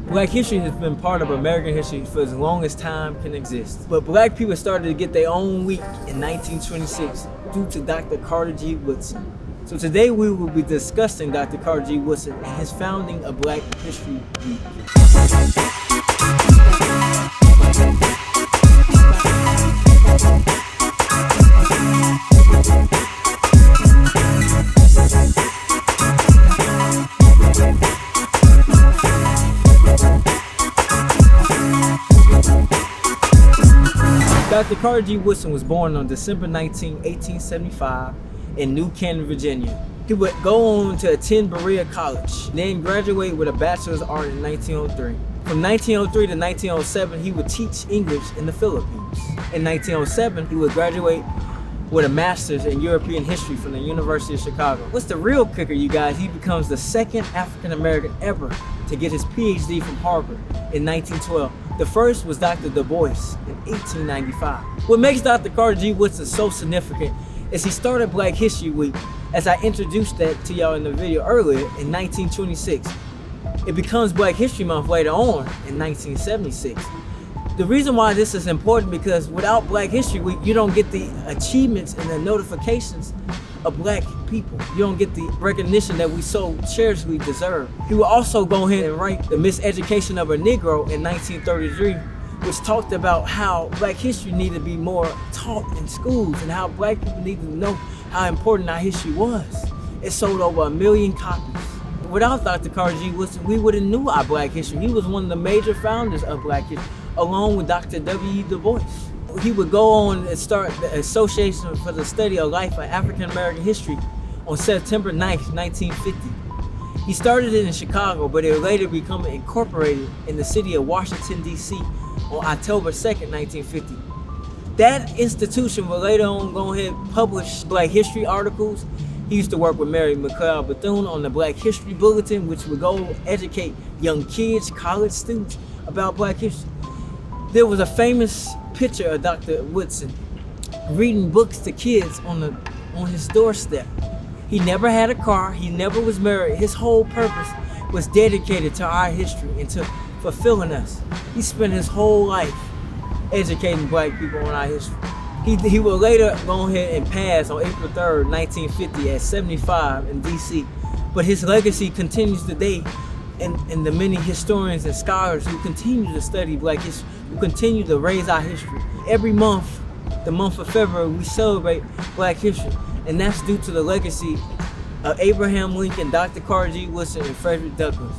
Black history has been part of American history for as long as time can exist. But black people started to get their own week in 1926 due to Dr. Carter G. Woodson. So today we will be discussing Dr. Carter G. Woodson and his founding of Black History Week. Dr. Carter G. Woodson was born on December 19, 1875 in New Canaan, Virginia. He would go on to attend Berea College, then graduate with a Bachelor's of Art in 1903. From 1903 to 1907, he would teach English in the Philippines. In 1907, he would graduate with a Master's in European History from the University of Chicago. What's the real kicker, you guys? He becomes the second African American ever to get his PhD from Harvard in 1912. The first was Dr. Du Bois in 1895. What makes Dr. Carter G. Woodson so significant is he started Black History Week, as I introduced that to y'all in the video earlier, in 1926. It becomes Black History Month later on in 1976. The reason why this is important because without Black History Week, you don't get the achievements and the notifications of black people. You don't get the recognition that we so cherishly deserve. He will also go ahead and write The Miseducation of a Negro in 1933, which talked about how Black history needed to be more taught in schools and how black people needed to know how important our history was. It sold over 1 million copies. Without Dr. Carter G. Woodson, we wouldn't knew our Black history. He was one of the major founders of Black history, along with Dr. W. Du Bois. He would go on and start the Association for the Study of Life and African American History on September 9th, 1950. He started it in Chicago, but it would later become incorporated in the city of Washington, D.C. on October 2nd, 1950. That institution would later on go ahead and publish Black history articles. He used to work with Mary McLeod Bethune on the Black History Bulletin, which would go educate young kids, college students about Black history. There was a famous picture of Dr. Woodson reading books to kids on his doorstep. He never had a car, he never was married. His whole purpose was dedicated to our history and to fulfilling us. He spent his whole life educating black people on our history. He will later go ahead and pass on April 3rd, 1950 at 75 in DC. But his legacy continues today and the many historians and scholars who continue to study Black history, who continue to raise our history. Every month, the month of February, we celebrate Black history, and that's due to the legacy of Abraham Lincoln, Dr. Carter G. Woodson, and Frederick Douglass.